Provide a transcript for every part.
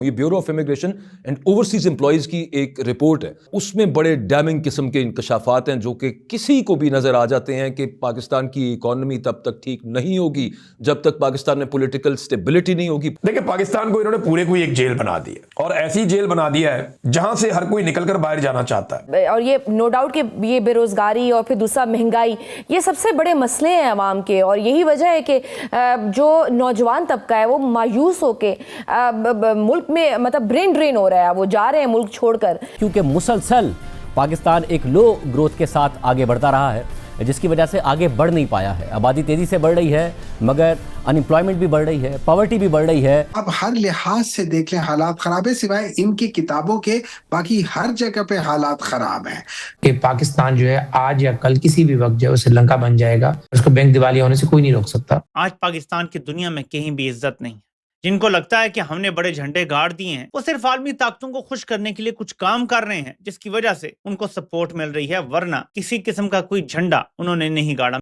ये bureau of immigration and overseas employees की एक रिपोर्ट है, उसमें बड़े डैमिंग किस्म के इंकशाफात हैं जो कि किसी को भी नजर आ जाते हैं कि पाकिस्तान की इकॉनमी तब तक ठीक नहीं होगी जब तक पाकिस्तान में पॉलिटिकल स्टेबिलिटी नहीं होगी। देखिए, पाकिस्तान को इन्होंने पूरे को एक जेल बना दी है और ऐसी जेल बना दिया है जहां से हर कोई निकलकर बाहर जाना चाहता है। और ये नो डाउट कि ये बेरोजगारी और फिर दूसरा महंगाई, ये सबसे बड़े मसले हैं अवाम के, और यही वजह है कि जो नौजवान तबका है वो मायूस होके मुल्क में मतलब ब्रेन ड्रेन हो रहा है, वो जा रहे हैं मुल्क छोड़कर। क्योंकि मुसलसल पाकिस्तान एक लो ग्रोथ के साथ आगे बढ़ता रहा है, जिसकी वजह से आगे बढ़ नहीं पाया है। आबादी तेजी से बढ़ रही है मगर अनएम्प्लॉयमेंट भी बढ़ रही है, पॉवर्टी भी बढ़ रही है। अब हर लिहाज से देख लें हालात खराब है, सिवाय इनकी किताबों के बाकी हर जगह पे हालात खराब हैं। कि पाकिस्तान जो है आज या कल किसी भी वक्त जो है वो श्रीलंका बन जाएगा, उसको बैंक दिवालिया होने से कोई नहीं रोक सकता। आज पाकिस्तान की दुनिया में कहीं भी इज्जत नहीं है। जिनको लगता है कि हमने बड़े झंडे गाड़ दिए हैं, वो सिर्फ आलमी ताकतों को खुश करने के लिए कुछ काम कर रहे हैं जिसकी वजह से उनको सपोर्ट मिल रही है, वरना किसी किस्म का कोई झंडा उन्होंने नहीं गाड़ा।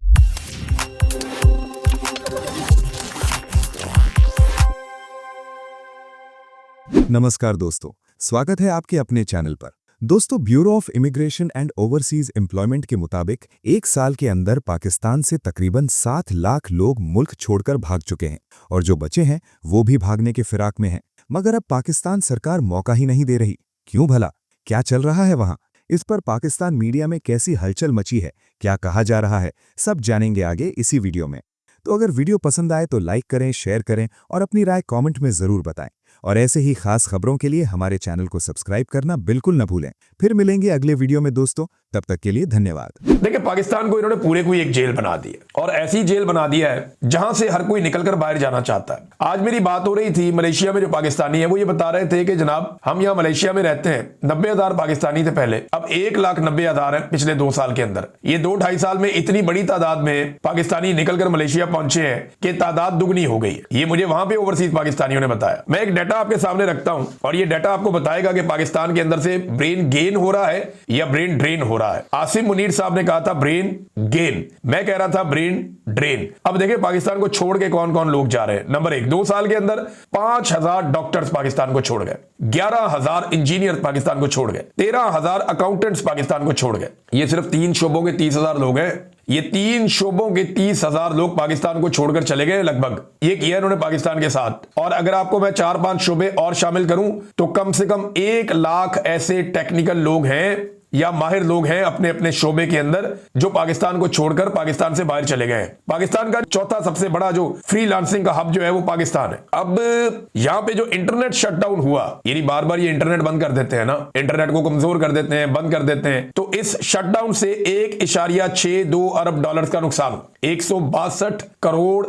नमस्कार दोस्तों, स्वागत है आपके अपने चैनल पर। दोस्तों, bureau of immigration and overseas employment के मुताबिक एक साल के अंदर पाकिस्तान से तकरीबन 7 लाख लोग मुल्क छोड़कर भाग चुके हैं और जो बचे हैं वो भी भागने के फिराक में हैं। मगर अब पाकिस्तान सरकार मौका ही नहीं दे रही। क्यों भला? क्या चल रहा है वहां? इस पर पाकिस्तान मीडिया में कैसी हलचल मची है, क्या कहा जा रहा है, सब जानेंगे आगे इसी वीडियो में। तो अगर वीडियो पसंद आए तो लाइक करें, शेयर करें और अपनी राय कमेंट में जरूर बताएं। और ऐसे ही खास खबरों के लिए हमारे चैनल को सब्सक्राइब करना बिल्कुल न भूलें। फिर मिलेंगे अगले वीडियो में दोस्तों, तब तक के लिए धन्यवाद। देखिए, पाकिस्तान को इन्होंने पूरे को एक जेल बना दी है और ऐसी जेल बना दिया है जहां से हर कोई निकलकर बाहर जाना चाहता है। आज मेरी बात हो रही थी मलेशिया में, जो पाकिस्तानी है वो ये बता रहे थे कि जनाब हम यहाँ मलेशिया में रहते हैं, 90,000 पाकिस्तानी थे पहले, अब 1,90,000 है पिछले 2 साल के अंदर। ये 2-2.5 साल में इतनी बड़ी तादाद में पाकिस्तानी निकलकर मलेशिया पहुंचे हैं कि तादाद दुगनी हो गई। ये मुझे वहां पे ओवरसीज पाकिस्तानियों ने बताया। मैं एक डाटा आपके सामने रखता हूं और ये डाटा आपको बताएगा कि पाकिस्तान के अंदर से ब्रेन गेन हो रहा है या ब्रेन ड्रेन हो रहा है। आसिम मुनीर साहब ने कहा था ब्रेन गेन, मैं कह रहा था ब्रेन ड्रेन। अब देखिए पाकिस्तान को छोड़ के कौन कौन लोग जा रहे हैं। नंबर 1, 2 साल के अंदर 5,000 डॉक्टर्स पाकिस्तान को छोड़ गए, 11,000 इंजीनियर पाकिस्तान को छोड़ गए, 13,000 अकाउंटेंट्स पाकिस्तान को छोड़ गए। ये सिर्फ 3 शोबों के 30,000 लोग हैं। ये 3 शोबों के 30,000 लोग पाकिस्तान को छोड़कर चले गए लगभग। ये किया इन्होंने पाकिस्तान के साथ। और अगर आपको मैं 4-5 शोबे और शामिल करूं तो कम से कम 1 लाख ऐसे टेक्निकल लोग हैं या माहिर लोग हैं अपने अपने शोबे के अंदर जो पाकिस्तान को छोड़कर पाकिस्तान से बाहर चले गए हैं। पाकिस्तान का चौथा सबसे बड़ा जो फ्रीलांसिंग का हब जो है वो पाकिस्तान है। अब यहां पे जो इंटरनेट शटडाउन हुआ, यानी बार बार ये इंटरनेट बंद कर देते हैं ना, इंटरनेट को कमजोर कर देते हैं, बंद कर देते हैं, तो इस शटडाउन से 1.62 अरब डॉलर्स का नुकसान, 162 करोड़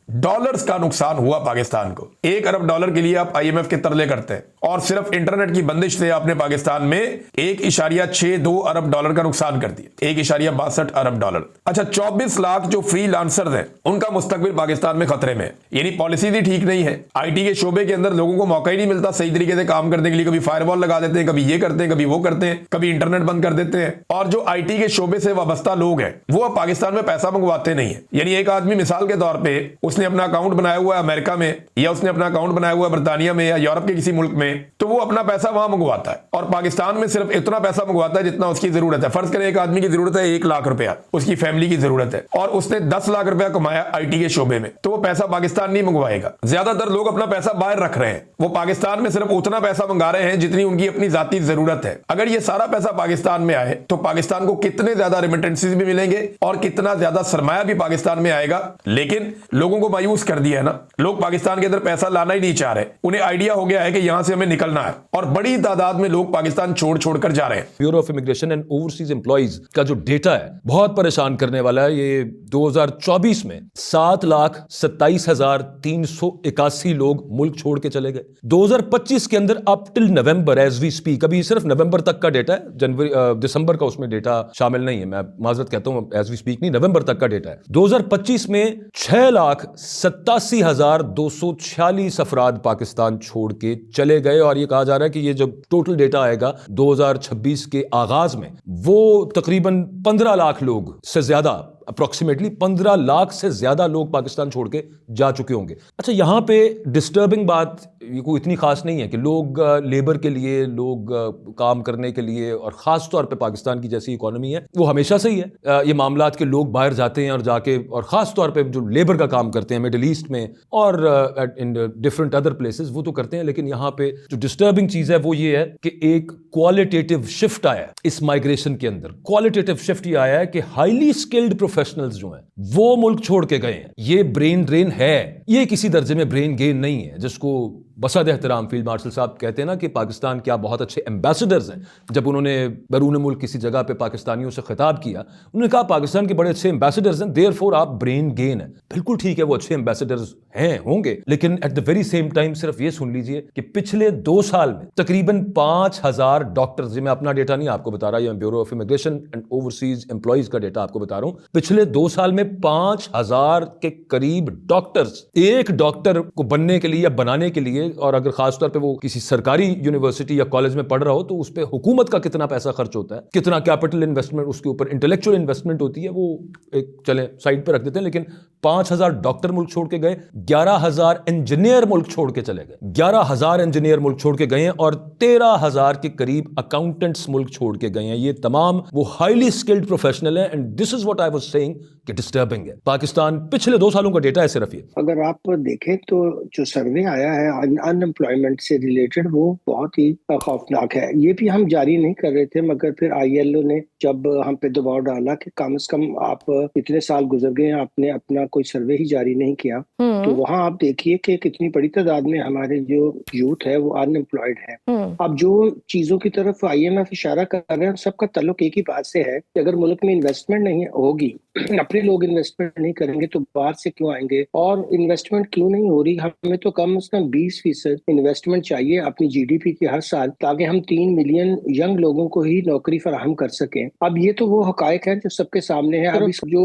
डॉलर्स का नुकसान हुआ पाकिस्तान को। 1 अरब डॉलर के लिए आप IMF के तरले करते हैं और सिर्फ इंटरनेट की बंदिश से आपने पाकिस्तान में 1.62 अरब डॉलर का नुकसान कर दिया, 1.62 अरब डॉलर। अच्छा, 24 लाख जो फ्रीलांसर्स हैं उनका मुस्तकबिल पाकिस्तान में खतरे में। यानी पॉलिसी भी ठीक नहीं है। IT के शोबे के अंदर लोगों को मौका ही नहीं मिलता सही तरीके से काम करने के लिए। कभी फायरवॉल लगा देते हैं, कभी ये करते हैं, कभी वो करते हैं, कभी इंटरनेट बंद कर देते हैं। और जो IT के शोबे से वाबस्ता लोग हैं वो अब पाकिस्तान में पैसा मंगवाते नहीं है। यानी एक आदमी मिसाल के तौर पर उसने अपना अकाउंट बनाया हुआ है अमेरिका में, या उसने अपना अकाउंट बनाया हुआ है बर्तानिया में या यूरोप के किसी मुल्क में, तो वो अपना पैसा वहां मंगवाता है और पाकिस्तान में सिर्फ इतना पैसा मंगवाता है जितना उसकी जरूरत है। फर्ज करें एक आदमी की जरूरत है 1 लाख रुपया, उसकी फैमिली की जरूरत है और उसने 10 लाख रुपया कमाया IT के शोबे में, तो वो पैसा पाकिस्तान नहीं मंगवाएगा। ज्यादातर लोग अपना पैसा बाहर रख रहे हैं, वो पाकिस्तान में सिर्फ उतना पैसा मंगा रहे हैं जितनी उनकी अपनी जाती जरूरत है। अगर ये सारा पैसा पाकिस्तान में आए तो पाकिस्तान को कितने ज्यादा रिमिटेंसेस भी मिलेंगे और कितना ज्यादा सरमाया भी पाकिस्तान में आएगा। लेकिन लोगों को मायूस कर दिया है ना, लोग पाकिस्तान के अंदर पैसा लाना ही नहीं चाह रहे। उन्हें आइडिया हो गया है कि यहां से हमें निकलना है और बड़ी तादाद में लोग पाकिस्तान छोड़ जा रहे हैं। Bureau of immigration and overseas employees का जो डेटा है बहुत परेशान करने वाला है। ये 2024 में 7,27,381 लोग मुल्क छोड़ के चले गए। 2025 के अंदर up till November as we speak, अभी सिर्फ नवंबर तक का डेटा है, जनवरी दिसंबर का उसमें डेटा शामिल नहीं है, मैं माजरत कहता हूं, एज वी स्पीक नहीं, नवंबर तक का डेटा है। 2025 में 6,87,246 अफराद पाकिस्तान छोड़ के चले गए और ये कहा जा रहा है कि ये जब टोटल डेटा आएगा 2026 के आगाज में वो तकरीबन 15 लाख लोग से ज्यादा अप्रोक्सीमेटली 15 लाख से ज्यादा लोग पाकिस्तान छोड़ के जा चुके होंगे। अच्छा, यहाँ पे डिस्टर्बिंग बात ये कोई इतनी खास नहीं है कि लोग लेबर के लिए, लोग काम करने के लिए, और ख़ास तौर पे पाकिस्तान की जैसी इकोनॉमी है वो हमेशा से ही है ये मामलात के लोग बाहर जाते हैं और जाके, और ख़ास तौर पे जो लेबर का काम करते हैं मिडिल ईस्ट में और इन डिफरेंट अदर प्लेसेस वो तो करते हैं। लेकिन यहाँ पे जो डिस्टर्बिंग चीज़ है वो ये है कि एक क्वालिटेटिव शिफ्ट आया है इस माइग्रेशन के अंदर। क्वालिटेटिव शिफ्ट ये आया है कि हाईली स्किल्ड प्रोफेशनल्स जो हैं वो मुल्क छोड़ के गए हैं। ये ब्रेन ड्रेन है, ये किसी दर्जे में ब्रेन गेन नहीं है, जिसको बसद एहतराम फील्ड मार्शल साहब कहते हैं ना कि पाकिस्तान क्या बहुत अच्छे एम्बेसडर्स हैं। जब उन्होंने बैरून मुल्क किसी जगह पे पाकिस्तानियों से खिताब किया, उन्होंने कहा पाकिस्तान के बड़े अच्छे एम्बेसडर्स हैं, देयरफॉर आप ब्रेन गेन है। बिल्कुल ठीक है, वो अच्छे एम्बेसडर्स हैं, होंगे, लेकिन at the very same time सिर्फ ये सुन लीजिए कि पिछले 2 साल में तकरीबन 5000 डॉक्टर्स, मैं अपना डेटा नहीं आपको बता रहा, ये bureau of immigration and overseas employees का डेटा आपको बता रहा हूं, पिछले 2 साल में 5000 के करीब डॉक्टर्स, एक डॉक्टर को बनने के लिए या बनाने के लिए, और अगर खासतौर पे वो किसी सरकारी यूनिवर्सिटी या कॉलेज में पढ़ रहा हो तो उस पे हुकूमत का कितना पैसा खर्च होता है, कितना कैपिटल इन्वेस्टमेंट, उसके ऊपर इंटेलेक्चुअल इन्वेस्टमेंट होती है, वो एक चले साइड पे रख देते हैं। लेकिन 5000 डॉक्टर मुल्क छोड़ के गए, 11000 इंजीनियर मुल्क छोड़ के चले गए, 11000 इंजीनियर मुल्क छोड़ के गए हैं, और 13000 के करीब अकाउंटेंट्स मुल्क छोड़ के गए हैं। ये तमाम वो हाईली स्किल्ड प्रोफेशनल है, and this is what I was saying कि डिस्टर्बिंग है। पाकिस्तान पिछले 2 सालों का डेटा है सिर्फ ये। अगर आप देखें तो जो सर्वे आया है अनएम्प्लॉयमेंट से रिलेटेड वो बहुत ही खौफनाक है। ये भी हम जारी नहीं कर रहे थे, मगर फिर ILO ने जब हम पे दबाव डाला कि कम से कम आप इतने साल गुजर गए, आपने अपना कोई सर्वे ही जारी नहीं किया, तो वहाँ आप देखिए कि कितनी बड़ी तादाद में हमारे जो यूथ है वो अनएम्प्लॉयड है। अब जो चीजों की तरफ IMF इशारा कर रहे हैं, सबका ताल्लुक एक ही बात से है कि अगर मुल्क में इन्वेस्टमेंट नहीं होगी, अपने लोग इन्वेस्टमेंट नहीं करेंगे तो बाहर से क्यों आएंगे, और इन्वेस्टमेंट क्यों नहीं हो रही। हमें तो कम से कम 20% इन्वेस्टमेंट चाहिए अपनी GDP की हर साल, ताकि हम 3 मिलियन यंग लोगों को ही नौकरी फराहम कर सकें। अब ये तो वो हकायक है जो सबके सामने है। अब जो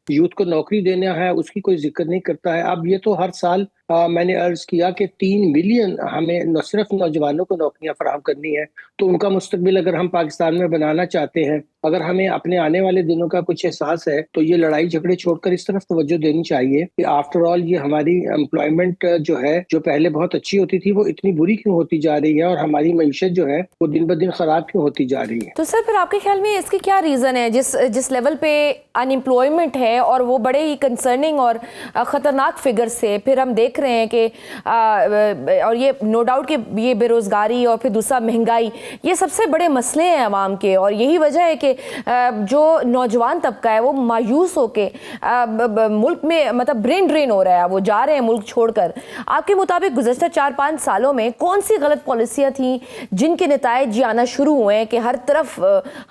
यूथ को नौकरी देना है उसकी कोई जिक्र नहीं करता है। अब ये तो हर साल मैंने अर्ज किया कि 3 मिलियन हमें न सिर्फ नौजवानों को नौकरियां फराहम करनी है, तो उनका मुस्तकबिल अगर हम पाकिस्तान में बनाना चाहते हैं, अगर हमें अपने आने वाले दिनों का कुछ एहसास है, तो ये लड़ाई झगड़े छोड़कर इस तरफ तवज्जो देनी चाहिए कि आफ्टर ऑल ये हमारी एम्प्लॉयमेंट जो है, जो पहले बहुत अच्छी होती थी, वो इतनी बुरी क्यों होती जा रही है, और हमारी मईशत जो है वो दिन ब दिन खराब क्यों होती जा रही है। तो सर फिर आपके ख्याल में इसकी क्या रीजन है, जिस लेवल पे अनएम्प्लॉयमेंट है और वो बड़े ही कंसर्निंग और खतरनाक फिगर से, फिर हम देख रहे हैं कि और ये नो डाउट कि ये बेरोजगारी और फिर दूसरा महंगाई, ये सबसे बड़े मसले हैं अवाम के, और यही वजह है कि जो नौजवान तबका है वो मायूस होके मुल्क में मतलब ब्रेन ड्रेन हो रहा है, वो जा रहे हैं मुल्क छोड़कर। आपके मुताबिक गुज़श्ता 4-5 सालों में कौन सी गलत पॉलिसियां थी जिनके नताइज ये आना शुरू हुए हैं कि हर तरफ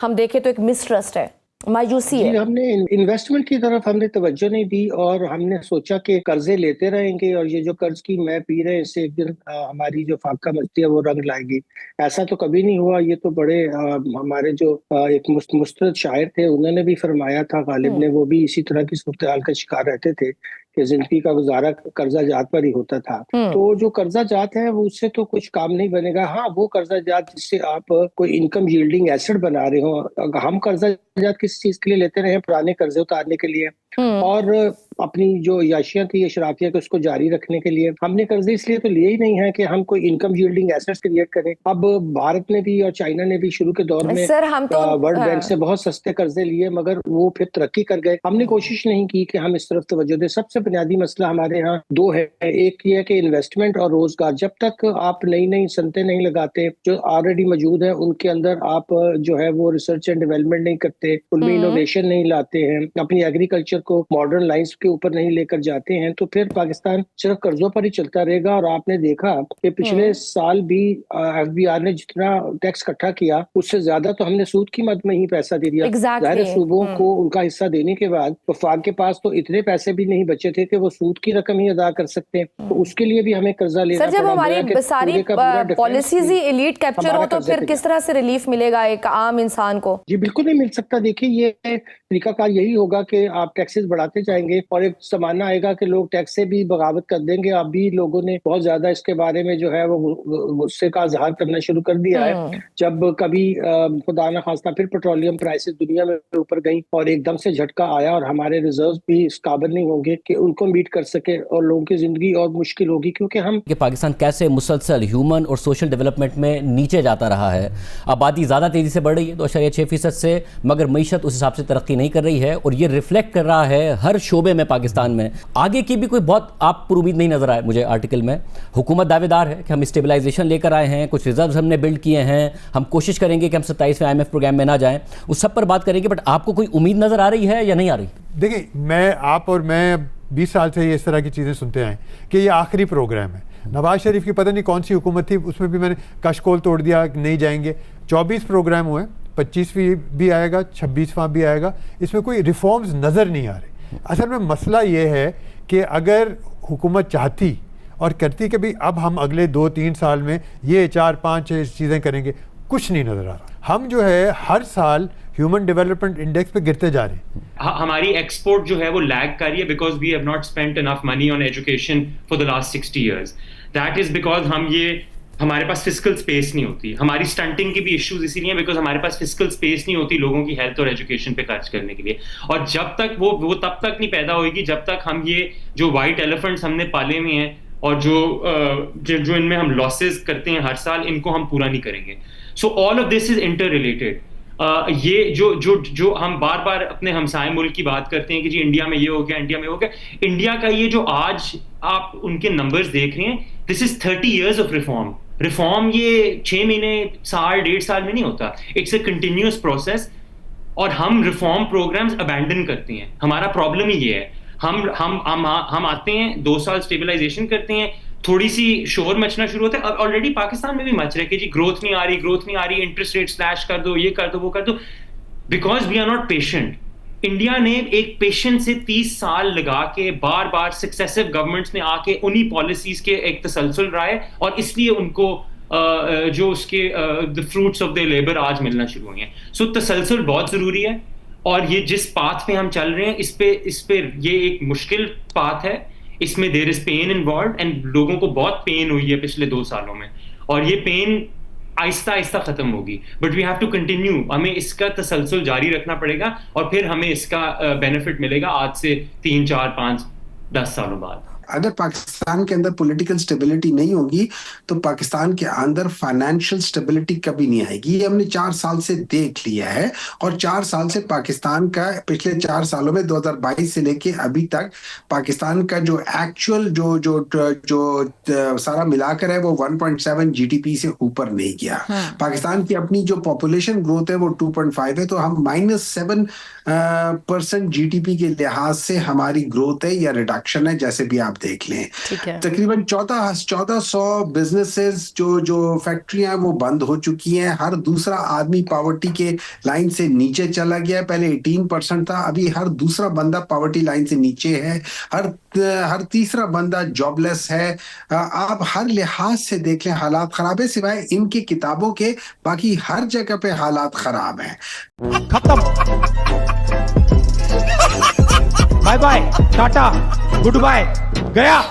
हम देखें तो एक मिसट्रस्ट है, मायूसी है? हमने इन्वेस्टमेंट की तरफ हमने तवज्जो नहीं दी, और हमने सोचा कि कर्जे लेते रहेंगे और ये जो कर्ज की मैं पी रहे हैं इससे एक दिन हमारी जो फाका मस्ती है वो रंग लाएगी। ऐसा तो कभी नहीं हुआ। ये तो बड़े हमारे जो एक मुस्तरद शायर थे उन्होंने भी फरमाया था, गालिब ने, वो भी इसी तरह की सूरत हाल का शिकार रहते थे कि जिंदगी का गुजारा कर्जा जात पर ही होता था। तो जो कर्जा जात है वो उससे तो कुछ काम नहीं बनेगा। हाँ, वो कर्जा जात जिससे आप कोई इनकम यील्डिंग एसेट बना रहे हो। हम कर्जा जात किस चीज के लिए लेते रहे? पुराने कर्जे उतारने के लिए और अपनी जो याशियां थी अशराफिया के उसको जारी रखने के लिए। हमने कर्जे इसलिए तो लिए ही नहीं है कि हम कोई इनकम यील्डिंग एसेट्स क्रिएट करें। अब भारत ने भी और चाइना ने भी शुरू के दौर में वर्ल्ड बैंक से बहुत सस्ते कर्जे लिए, मगर वो फिर तरक्की कर गए। हमने कोशिश नहीं की कि हम इस तरफ तवज्जो दें। सबसे बुनियादी मसला हमारे यहाँ 2 है। एक ये है कि इन्वेस्टमेंट और रोजगार। जब तक आप नई नई सनतें नहीं लगाते जो ऑलरेडी मौजूद है, उनके अंदर आप जो है वो रिसर्च एंड डेवलपमेंट नहीं करते, उनमें इनोवेशन नहीं लाते हैं, अपनी एग्रीकल्चर को मॉडर्न लाइन्स के ऊपर नहीं लेकर जाते हैं, तो फिर पाकिस्तान सिर्फ कर्जों पर ही चलता रहेगा। और आपने देखा कि पिछले साल भी FBR ने जितना टैक्स इकट्ठा किया उससे ज्यादा तो हमने सूद की मद में ही पैसा दे दिया। ज़ाहिर सूबों को उनका हिस्सा देने के बाद वफाक के पास तो इतने पैसे भी नहीं बचे थे कि वो सूद की रकम ही अदा कर सकते हैं, तो उसके लिए भी हमें कर्जा लेना पड़ा। जब हमारी सारी पॉलिसीज ही एलीट कैप्चर हो तो फिर किस तरह से रिलीफ मिलेगा एक आम इंसान को? जी बिल्कुल नहीं मिल सकता। देखिए, ये तरीकाकार यही होगा कि आप टैक्स टैक्सेस बढ़ाते जाएंगे और एक जमाना आएगा कि लोग टैक्स से भी बगावत कर देंगे। अभी लोगों ने बहुत ज्यादा इसके बारे में जो है वो गुस्से का इजहार करना शुरू कर दिया है। जब कभी खुदा न खास्ता फिर पेट्रोलियम प्राइसेस दुनिया में ऊपर गई और एकदम से झटका आया और हमारे रिजर्व भी इस काबिल नहीं होंगे कि उनको मीट कर सके और लोगों की जिंदगी और मुश्किल होगी, क्योंकि हम कि पाकिस्तान कैसे मुसलसल ह्यूमन और सोशल डेवलपमेंट में नीचे जाता रहा है। आबादी ज़्यादा तेज़ी से बढ़ रही है 2.6% से, मगर मईशत उस हिसाब से तरक्की नहीं कर रही है और ये रिफ्लेक्ट कर रहा है हर शोबे में पाकिस्तान में। आगे की भी कोई बहुत आप पर उम्मीद नहीं नजर आए मुझे आर्टिकल में। हुकूमत दावेदार है कि हम स्टेबलाइजेशन लेकर आए हैं, कुछ रिजर्व्स हमने बिल्ड किए हैं, हम कोशिश करेंगे कि हम 27वें IMF प्रोग्राम में ना जाएं, उस सब पर बात करेंगे। बट आपको कोई उम्मीद नजर आ रही है या नहीं आ रही? देखिए, आप और मैं 20 साल से ये इस तरह की चीज़ें सुनते आए कि ये आखिरी प्रोग्राम है। नवाज शरीफ की पता नहीं कौन सी हुकूमत थी, उसमें भी मैंने कशकोल तोड़ दिया, नहीं जाएंगे। 24 प्रोग्राम हुए, 25वीं भी आएगा, 26वां भी आएगा, इसमें कोई रिफॉर्म्स नज़र नहीं आ रहे। असल में मसला ये है कि अगर हुकूमत चाहती और करती कि भाई अब हम अगले 2-3 साल में ये 4-5 चीज़ें करेंगे, कुछ नहीं नज़र आ रहा। हम जो है हर साल ह्यूमन डेवलपमेंट इंडेक्स पे गिरते जा रहे हैं। हमारी एक्सपोर्ट जो है वो लैग कर रही है because we have not spent enough money on education for the last 60 years. That is because हमारे पास फिजिकल स्पेस नहीं होती। हमारी स्टंटिंग की भी इश्यूज इसीलिए बिकॉज हमारे पास फिजिकल स्पेस नहीं होती लोगों की हेल्थ और एजुकेशन पे खर्च करने के लिए। और जब तक वो तब तक नहीं पैदा होगी जब तक हम ये जो वाइट एलिफेंट्स हमने पाले हुए हैं और जो इनमें हम लॉसेस करते हैं हर साल, इनको हम पूरा नहीं करेंगे। So all of this is inter related. ये जो हम बार बार अपने हमसाए मुल्क की बात करते हैं कि जी इंडिया में ये हो गया, इंडिया में हो गया। इंडिया का ये जो आज आप उनके नंबर्स देख रहे हैं, this is 30 years of reform ये 6 महीने, साल, 1.5 साल में नहीं होता। इट्स अ कंटिन्यूअस प्रोसेस और हम रिफॉर्म प्रोग्राम्स अबैंडन करते हैं। हमारा प्रॉब्लम ही ये है। हम आते हैं, 2 साल स्टेबलाइजेशन करते हैं, थोड़ी सी शोर मचना शुरू होता है। ऑलरेडी पाकिस्तान में भी मच रहा है कि जी ग्रोथ नहीं आ रही, इंटरेस्ट रेट स्लैश कर दो, ये कर दो, वो कर दो, because we are not patient. India ने एक पेशेंट से 30 साल लगा के बार बार सक्सेसिव गवर्नमेंट्स ने आके उन्हीं पॉलिसीज के एक तसलसल रहा है और इसलिए उनको जो उसके the fruits of the labour आज मिलना शुरू हुए हैं। सो तसलसल बहुत जरूरी है और ये जिस पाथ पे हम चल रहे हैं इस पे ये एक मुश्किल पाथ है। इसमें there is pain involve and लोगों को बहुत पेन हुई है पिछले 2 सालों में और ये पेन आहिस्ता आहिस्ता खत्म होगी। But we have to continue. हमें इसका तसलसल जारी रखना पड़ेगा और फिर हमें इसका बेनिफिट मिलेगा आज से 3, 4, 5, 10 सालों बाद। अगर पाकिस्तान के अंदर पॉलिटिकल स्टेबिलिटी नहीं होगी तो पाकिस्तान के अंदर फाइनेंशियल स्टेबिलिटी कभी नहीं आएगी। ये हमने 4 साल से देख लिया है और 4 साल से पाकिस्तान का पिछले 4 सालों में 2022 से लेके अभी तक पाकिस्तान का जो एक्चुअल जो सारा मिलाकर है वो 1.7 GDP से ऊपर नहीं गया। पाकिस्तान की अपनी जो पॉपुलेशन ग्रोथ है वो 2.5 है, तो हम -7% GDP के लिहाज से हमारी ग्रोथ है या रिडक्शन है, जैसे भी आप देख लें। तकरीबन 1400 बिजनेसेस जो फैक्ट्रियां वो बंद हो चुकी हैं। हर दूसरा आदमी पॉवर्टी के लाइन से नीचे चला गया। पहले 18% था, अभी हर दूसरा बंदा पॉवर्टी लाइन से नीचे है। हर तीसरा बंदा जॉबलेस है। आप हर लिहाज से देख लें हालात खराब है, सिवाय इनकी किताबों के बाकी हर जगह पे हालात खराब हैं। खत्म, bye bye, tata, goodbye, गया।